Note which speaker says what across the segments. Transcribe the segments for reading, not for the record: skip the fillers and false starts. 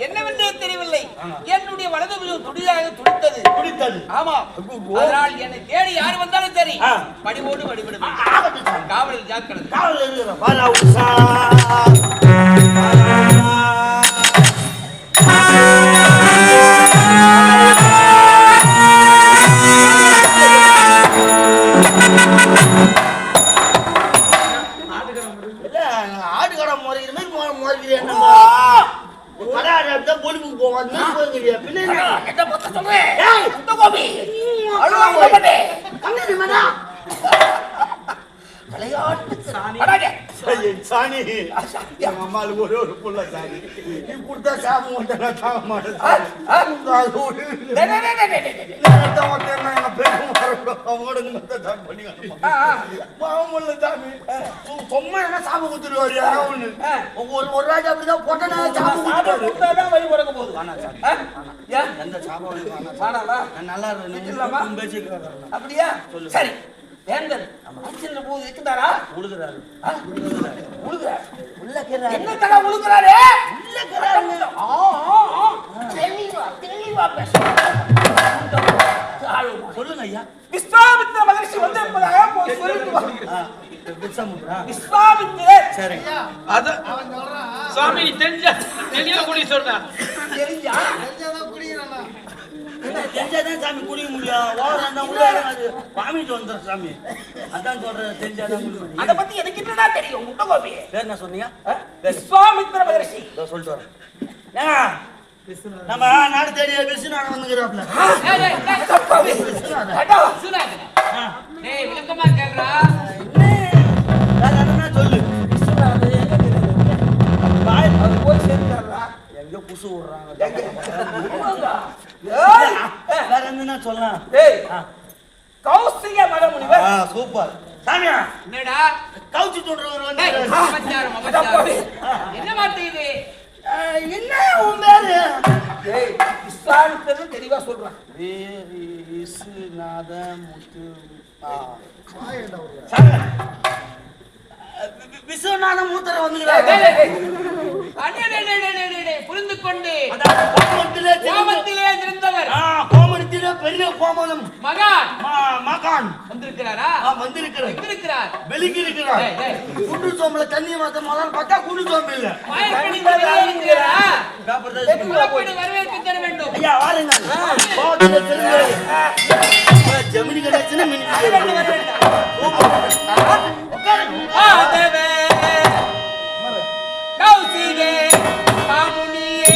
Speaker 1: என்னவென்றே தெரியவில்லை. என்னுடைய வலது துடியாக துடித்தது. ஆமா, அதனால் என்னை தேடி யார் வந்தாலும் சரி படிவோடு வழிபடுவேன். காவலில் ஜாக்கிரதை.
Speaker 2: ஆடுகடை முறைகிற மாதிரி முறைக்கிறேன். பொலிப்புக்கு போவான் சாணி எங்க அம்மாளுக்கு ஒரே ஒரு புள்ள சாணி. நீ கொடுத்தா சாப்பிட மாட்டேன். சும்மா என்ன சாப்பிட கொடுத்துருவாரு. ஒரு ராஜா அப்படிதான் பொட்டனா சாப்பிட வழி பிறக்க போகுது. எந்த சாப்பாடு நல்லா இருக்கு. அப்படியா? சரி, வேந்தர் போது இருக்கிறாரா? உழுகிறாரு. என்ன கடை உழுகிறாரு? சொல்லுங்க ஐயா. விஸ்வாமித்திர மகரிஷி வந்து
Speaker 3: சுவாமி தெளிவா குடி சொல்றா.
Speaker 2: தெரிஞ்சாதான் சாமி குடிக்க முடியும். வாமிட்டு வந்துடும் சாமி. அதான் சொல்றேன், தெரிஞ்சாதான் குடிக்க.
Speaker 1: அதை பத்தி எனக்கு என்னடா தெரியும்? முட்டை கோபி
Speaker 2: பேர் என்ன சொன்னீங்க?
Speaker 1: விஸ்வாமித்திர மகரிஷி.
Speaker 2: சொல்லிட்டு வரேன். நம்ம நாடு தேடிய விஸ்வநாதன் வந்துக்கிறாப்ல. சொல்லு. எங்க புசு விடுறாங்க. வேற என்ன சொல்லலாம்?
Speaker 1: கௌசிக மரமுனிவர்.
Speaker 2: சூப்பர் சாமியா.
Speaker 1: என்னடா
Speaker 2: கௌசி தோன்றவர் வந்து
Speaker 1: என்ன வார்த்தை இது?
Speaker 2: என்ன உன் பேரு?
Speaker 1: விஸ்வாமித்திரன் தெளிவா சொல்றான்.
Speaker 2: விஸ்வநாத முத்து விஸ்வநாத மூத்தர் வந்துகிறார்.
Speaker 1: புரிந்து கொண்டு
Speaker 2: கோமத்திலே
Speaker 1: இருந்தவர்.
Speaker 2: கோமத்திலே பெரிய கோமலம் மகான்
Speaker 1: வந்திருக்கிறாரா?
Speaker 2: வந்திருக்கிறார். வெளிக்கு இருக்கிறார். குண்டு சோம்பல தண்ணி மாத்த மலர் பார்த்தா குண்டு சோம்பு இல்ல.
Speaker 1: வரவேற்று தர வேண்டும்.
Speaker 2: ஐயா வாருங்க. ஜமினி கிடைச்சுன்னா
Speaker 1: கௌசிகே மாமுனியே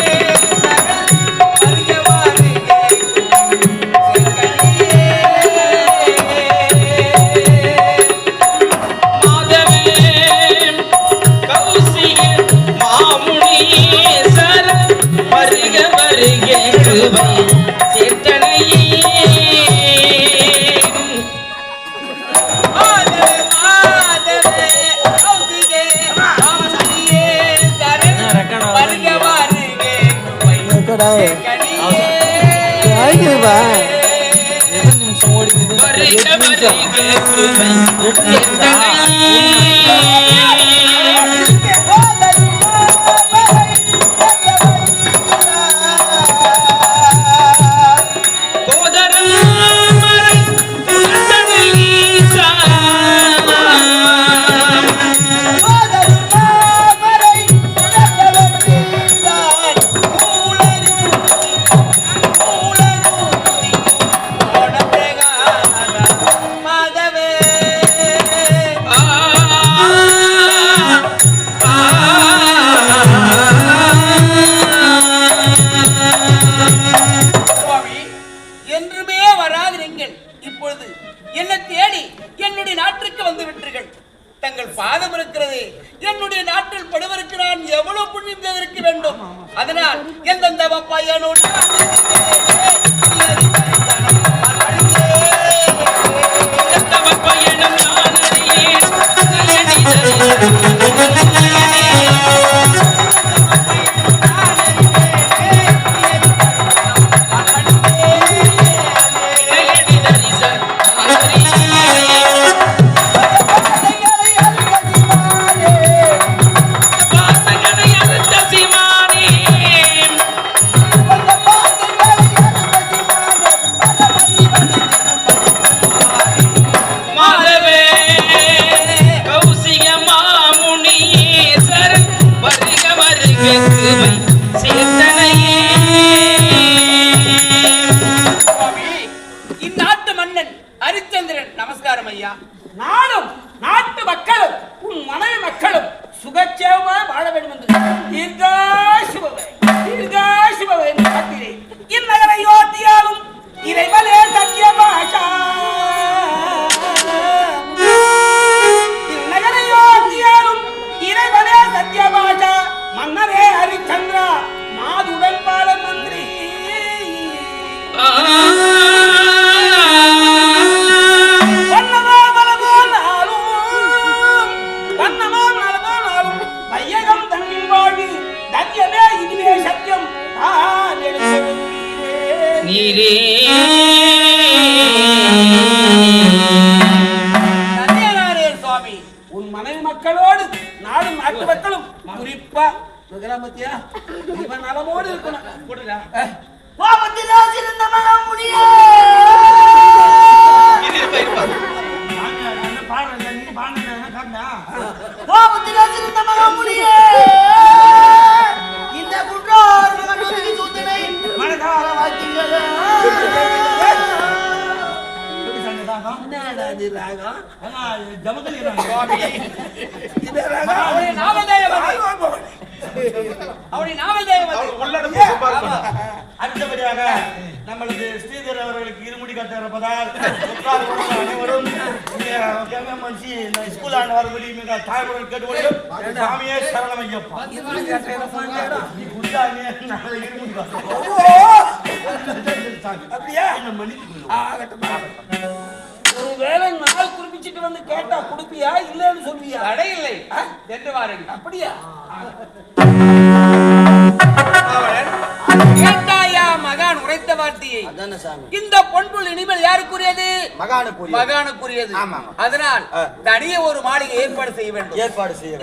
Speaker 1: சுகச்சேவமாய் வாழ வேண்டும் என்று தீர்காசுபவை இந்நகரை யோத்தியாலும் இறைவனே சத்தியபாஷா இந்நகரை யோத்தியாலும் இறைவனே சத்தியபாஷா மன்னரே ஹரிச்சந்திரா மாதுடன் பால மந்திரி சுவாமி உன் மனைவி மக்களோடு நாடும் நாட்டு மக்களும் குறிப்பா கிராமத்தியா இவன் நலமோடு இருக்கணும்
Speaker 2: இந்த குற்றார் மகனுக்கு சூத்தினை மனதார வாக்கிங்களா அடுத்தபடியாக நம்மளுக்கு ஸ்ரீதர் அவர்களுக்கு இருமுடி கட்ட இருப்பதால் அனைவரும் ஸ்கூல் ஆண்டு வரபடி மிக தாய்மொழி கேட்டுக்கொள்ளும் சாமியே சரணமையப்பா நீ குடியாங்க இருமுடி அப்படியா என்ன மன்னித்து
Speaker 1: ஒருவேளை நாள் குறிப்பிச்சிட்டு வந்து கேட்டா குடுப்பியா இல்லன்னு சொல்வியா?
Speaker 3: தடையில்லை சென்று வாருங்கள்.
Speaker 1: அப்படியா? கேட்டாயா மகான் உரைத்த வார்த்தையை? இந்த பொன்புல் இனிமேல் யாருக்குரியது? மகானுக்குரியது. அதனால் தனியே ஒரு மாளிகை ஏற்பாடு செய்ய வேண்டும்.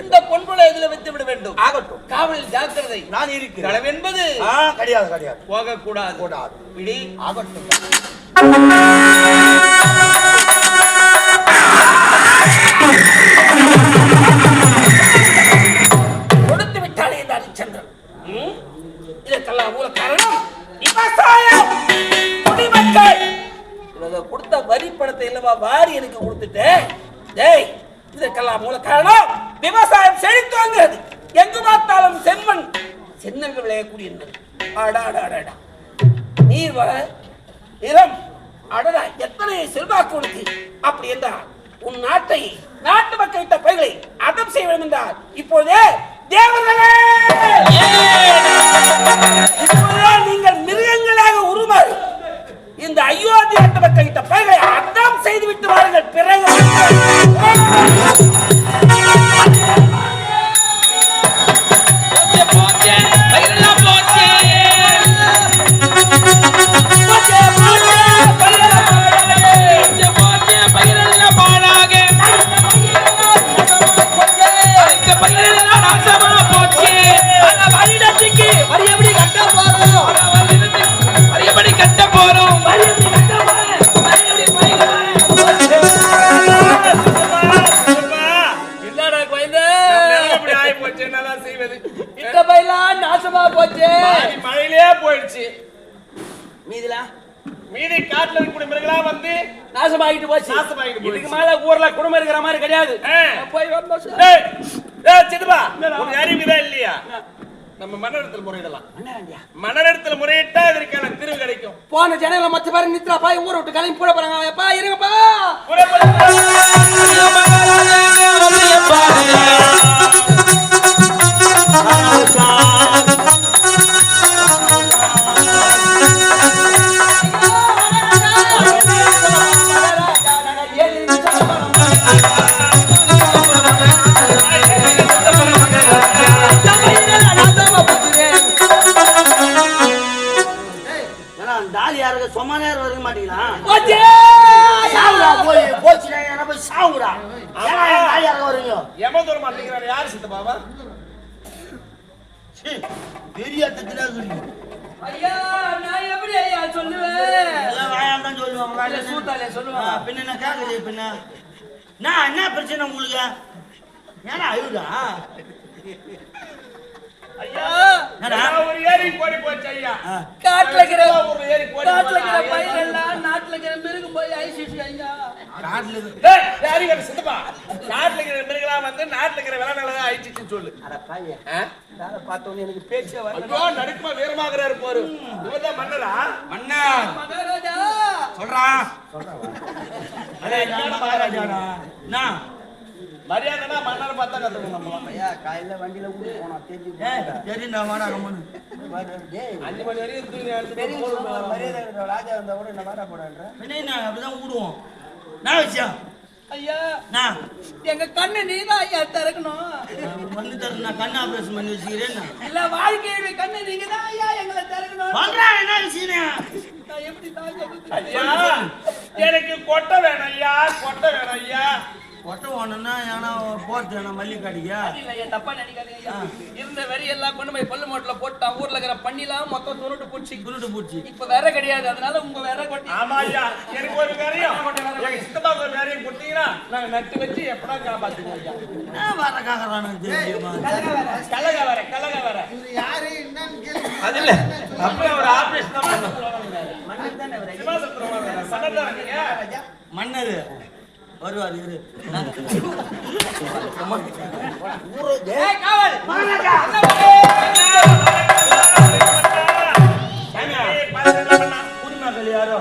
Speaker 1: இந்த பொன்புலை இதில் வைத்து விட வேண்டும். ஆகட்டும். காவலில் ஜாக்கிரதை. நான் இருக்கிறேன். களவு என்பது கிடையாது. போகக்கூடாது. பிடி. ஆகட்டும். கொடுத்து விட்டாலே இந்த ஹரிச்சந்திரன். இதற்கெல்லாம் மூல காரணம் விவசாயம், குடிமக்கள். கொடுத்த வரி பணத்தை இல்லவா வாரி எனக்கு கொடுத்துட்டேன். இதற்கெல்லாம் மூல காரணம் விவசாயம் செழித்துவாங்கிறது. எங்கு பார்த்தாலும் செம்மண் சென்னல்கள் விளையக்கூடிய நீர் வர நிலம் அடடா எத்தனை செல்வாக்கு உனக்கு. அப்படி என்றால் உன் நாட்டை நாட்டு மக்களிட்ட பயிர்களை அடம் செய்ய வேண்டும் என்றால் இப்போதே தேவர்களே இப்போதே நீங்கள் மிருகங்களாக உருமாறி இந்த அயோத்தி நாட்டு மக்களிட்ட பயிர்களை அடம் செய்து விட்டு வாருங்கள். பிறகு மீதி காட்டுல இருக்க மிருகங்களா வந்து நாசமாகிட்டு போச்சு. இதுக்கு மேல ஊர்ல குடும்பம் இருக்கிற மாதிரி கிடையாது. போய் வந்தோம். சித்தப்பா ஒரு அறிவுதா இல்லையா? நம்ம மன்னரிடத்தில் முறையிடலாம். மன்னரிடத்தில் முறையிட்டா இதற்கான தீர்வு கிடைக்கும். போன ஜனங்கள மத்த பேர் நித்ரா பாய் ஊரை விட்டு கிளம்பி போட போறாங்க. எப்பா இருங்கப்பா. சொம்மா நேரம் வர மாட்டீங்களா? யாரு சித்தப்பாவா? பெரிய ஐயா நான் எப்படி ஐயா சொல்லுவேன்? சொல்லுவேன். பின்ன கேட்கலையே. பின்ன நான் என்ன பிரச்சனை உங்களுக்கு? ஏன்னா அழுதா ஐயா ஒரு ஏரி கோடி போச்சு ஐயா. காட்டுல இருக்கிற ஒரு ஏரி கோடி, காட்டுல இருக்கிற பயிரெல்லாம் நாட்டுல இருக்கிற மிருகம் போய் ஐசிசி ஐயா.
Speaker 2: காட்டுல இருக்கு.
Speaker 1: டேய், யாரு இவன் சித்தப்பா? நாட்டுல இருக்கிற மிருகலாம் வந்து நாட்டுல இருக்கிற விலை நிலதான் ஆயிடுச்சுன்னு சொல்லு.
Speaker 4: அட பையன்
Speaker 1: ஆ?
Speaker 4: வேலை பார்த்தோன்னு எனக்கு பேச்சே வரல.
Speaker 1: ஐயோ, நடுக்குமா வீரமாகறாரு பாரு. இவன்தான் மன்னரா?
Speaker 3: மன்னா
Speaker 4: மகாராஜா
Speaker 3: சொல்றான்.
Speaker 2: அடே, நான் மகாராஜாடா. நான்
Speaker 1: மரியாதைனா மன்னரை பார்த்தா கத்துக்கணும் நம்ம.
Speaker 4: ஐயா காலையில வண்டியில கூட போனோம் தெரிஞ்சு
Speaker 2: தெரியுண்டா வாடா கம்மனு.
Speaker 1: 5 மணி வரையும் தூங்கி எடுத்து
Speaker 4: பெரிய
Speaker 1: போடுவேன்.
Speaker 4: மரியாதை இருக்கிற ராஜா வந்தா கூட என்ன வாடா போடான்ற.
Speaker 2: என்ன அப்படிதான் விடுவோம். நான் விஷயம்
Speaker 4: ஐயா
Speaker 2: நான்
Speaker 4: எங்க கண்ணு நீதான் ஐயா திறக்கணும்.
Speaker 2: வந்து தர நான் கண் ஆபரேஷன் பண்ணி வச்சுக்கிறேன்.
Speaker 4: இல்ல வாழ்க்கையோட கண்ணு நீங்க தான் ஐயா எங்களை திறக்கணும்.
Speaker 2: பண்றா என்ன விஷயம்?
Speaker 4: நான் எப்படி தான் சொல்றது?
Speaker 1: ஐயா, எனக்கு கொட்டை வேணும் ஐயா, கொட்டை வேணும் ஐயா.
Speaker 2: ஒட்ட ஓணுன்னா ஏன்னா போறது நான் மல்லிகாடிக்கா.
Speaker 4: இல்ல ஐயா தப்பா நினைக்காதீங்க ஐயா. இருந்த வெறி எல்லாம் கொண்டு போய் பல்லு மோட்ல போட்டான். ஊர்ல இருக்கிற பண்ணிலாம் மொத்தம் துணுட்டு பூச்சி.
Speaker 2: துருட்டு பூச்சி.
Speaker 4: இப்ப வேற கிடையாது. அதனால உங்க வேற கொட்டி.
Speaker 1: ஆமா ஐயா, எனக்கு ஒரு வேறையும் எங்க சித்தப்பாக்கு ஒரு வேறையும் கொடுத்தீங்கன்னா நாங்க நட்டு வச்சு எப்படா காப்பாத்துவோம் ஐயா.
Speaker 2: நான் வர காக்கறானு தெரியுமா?
Speaker 1: கலக வர அது இல்ல, அப்படியே ஒரு ஆபரேஷன் தான் பண்ணணும்.
Speaker 4: மண்ணு தானே அவரு.
Speaker 1: சிவாசத்திரம் சனதா இருக்கீங்க.
Speaker 2: மன்னரு வருவார் இரு.
Speaker 4: ஏய் காவல்.
Speaker 2: குடிமக்கள் யாரோ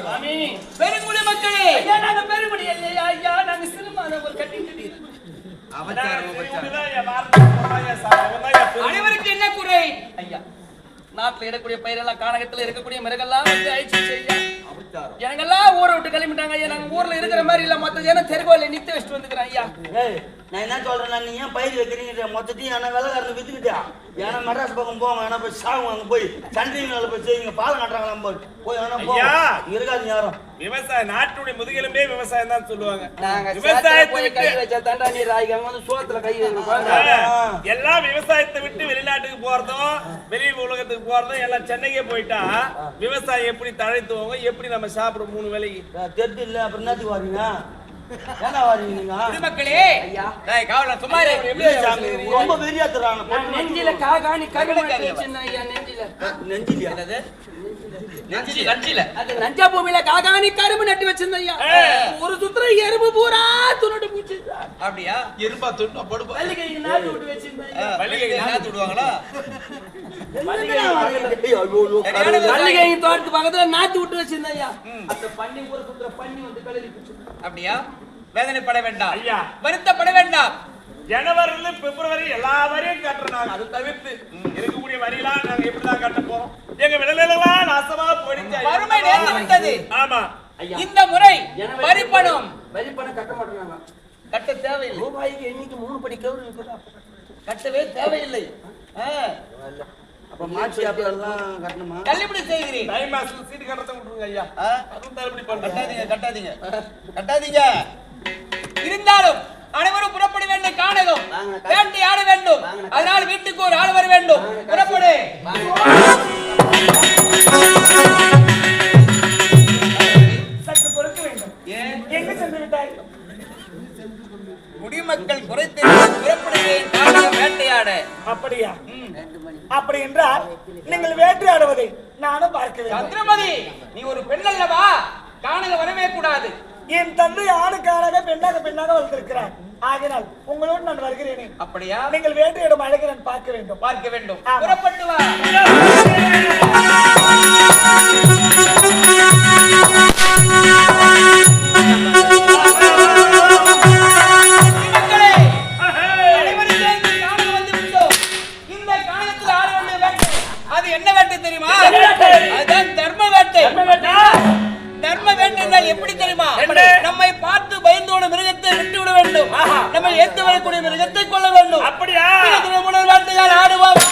Speaker 4: சாமி, பெருங்குடி மக்களே. ஐயா நாங்க பெருங்குடி இல்லையா ஐயா, நாங்க சிறுமான ஒரு கட்டிட்டு இருக்கோம். அனைவருக்கு என்ன குறை ஐயா? நாட்டுல இடக்கூடிய பயிரெல்லாம் கானகத்துல இருக்கக்கூடிய மிருகெல்லாம் வந்து அழிச்சு செய்ய எனங்கெல்லாம் ஊரை விட்டு கிளம்பிட்டாங்க ஐயா. நாங்க ஊர்ல இருக்கிற மாதிரி இல்ல, மத்த ஜனம் தெருகோல நித்து வச்சுட்டு வந்துக்கிறேன் ஐயா.
Speaker 2: ஏய், நான் என்ன சொல்றேன்னா நீங்க ஏன் பயிர் வைக்கிறீங்க? மொத்தத்தையும் ஏன்னா வெள்ளக்காரன் வித்துக்கிட்டா ஏன்னா மெட்ராஸ் பக்கம் போவாங்க, ஏன்னா போய் சாகுங்க, அங்க போய் சண்டை போய் செய்யுங்க, பாலம் கட்டுறாங்களாம் போய் ஏன்னா போய் இருக்காது யாரும்.
Speaker 1: விவசாயம் நாட்டுடைய முதுகெலும்பே விவசாயம் தான் சொல்லுவாங்க.
Speaker 4: நாங்க
Speaker 1: விவசாயத்தை
Speaker 4: போய் கை
Speaker 1: விட்டு
Speaker 4: வச்சா தாண்டா நீ ராய்க்காம வந்து சோத்துல கை வைக்கணும்.
Speaker 1: எல்லாம் விவசாயத்தை விட்டு வெளிநாட்டுக்கு போறதும் வெளி உலகத்துக்கு போறதும் எல்லாம் சென்னைக்கே போயிட்டா விவசாயம் எப்படி தழைத்துவாங்க, எப்படி நம்ம சாப்பிடுறோம் 3 வேளைக்கு?
Speaker 2: தெரிஞ்சு இல்ல அப்புறம் என்னத்துக்கு வாரீங்க? ஏன்னா வாரீங்க நீங்க?
Speaker 3: குடிமக்களே
Speaker 4: ஐயா
Speaker 3: டேய் காவல சும்மா இரு.
Speaker 2: இல்ல சாமி, ரொம்ப வெறியாத்துறாங்க.
Speaker 4: நான் நெஞ்சில காகாணி கருமாட்டி வச்சிருந்தேன் ஐயா. நெஞ்சில
Speaker 2: நெஞ்சிலியா?
Speaker 3: நஞ்சில
Speaker 4: அது நஞ்சா பூமியில காகாணி கரும்பு நட்டு வச்சிருந்தேன் ஐயா. ஒரு சுத்திர எறும்பு பூரா துணுட்டு பூச்சி.
Speaker 3: அப்படியா? எறும்பா துண்டு படுப்பா.
Speaker 4: வள்ளிகைக்கு நாட்டு விட்டு வச்சிருந்தேன் ஐயா.
Speaker 3: வள்ளிகை நாத்து விடுவாங்களா?
Speaker 4: மல்லிகை தோட்டத்து பக்கத்துல நாத்து விட்டு வச்சிருந்தேன் ஐயா. அந்த பண்ணி ஊரை சுத்துற பண்ணி வந்து கலரி பிடிச்சு.
Speaker 3: அப்படியா? வேதனைப்பட வேண்டாம்
Speaker 1: ஐயா.
Speaker 3: வருத்தப்பட வேண்டாம்.
Speaker 1: ஜனவரில பிப்ரவரி எல்லா வரையும் கட்டுறாங்க. அது தவிர்த்து இருக்கக்கூடிய வரியெல்லாம் நாங்க எப்படிதான் கட்ட போறோம்? எங்க விளைநிலெல்லாம் நாசமா போயிடுச்சு.
Speaker 3: வறுமை நேர்ந்து விட்டது.
Speaker 1: ஆமா
Speaker 3: இந்த முறை வரிப்பணம்
Speaker 4: வரிப்பணம் கட்ட மாட்டாங்க.
Speaker 3: கட்ட தேவையில்லை.
Speaker 4: ரூபாய்க்கு எண்ணிக்கை 3 படி கவுரு இருக்குதா? கட்டவே தேவையில்லை.
Speaker 2: அப்ப மாட்சி அப்பெல்லாம் கட்டணுமா?
Speaker 3: தள்ளுபடி செய்கிறேன்.
Speaker 1: தை மாசத்துல சீட்டு கட்டத்தை விட்டுருங்க ஐயா. அதுவும் தள்ளுபடி பண்ணுங்க.
Speaker 3: கட்டாதீங்க. இருந்தாலும் அனைவரும் புறப்பட வேண்டும். காணதும் வேட்டையாட வேண்டும். அதனால் வீட்டுக்கு ஒரு ஆள் வர வேண்டும். புறப்படு.
Speaker 4: சற்று பொறுக்க வேண்டும். எங்க சென்று விட்டாய்?
Speaker 3: குடிமக்கள் குறைத்தேன் புறப்படுகிறேன் வேட்டையாட.
Speaker 1: அப்படியா? அப்படி என்றால் நீங்கள் வேட்டையாடுவதை நானும் பார்க்க வேண்டும்.
Speaker 3: சந்திரமதி, நீ ஒரு பெண் அல்லவா? காணல வரவே கூடாது.
Speaker 1: என் தந்தை ஆணுக்காக பெண்ணாக வளர்த்திருக்கிறார். ஆகினால் உங்களோடு நான் வருகிறேனே.
Speaker 3: அப்படியா?
Speaker 1: நீங்கள் வேட்டையிடும் அழகை நான் பார்க்க வேண்டும்.
Speaker 3: பார்க்க வேண்டும்.
Speaker 1: ஆமா.
Speaker 3: புறப்பட்டு வா. குடிமக்களே, அனைவரும் சேர்ந்து காண வந்து விட்டோம். இந்த காணத்தில் ஆட வேண்டிய வேட்டை. அது என்ன வேட்டை தெரியுமா? அதுதான் தர்ம வேட்டை. தர்ம வேட்டை என்றால் எப்படி தெரியுமா? நம்மை பார்த்து பயந்தோட மிருகத்தை விட்டு விட வேண்டும். நம்ம ஏத்து வரக்கூடிய மிருகத்தை கொள்ள வேண்டும்.
Speaker 1: அப்படியா?
Speaker 3: வேட்டையால் ஆடுவோம்.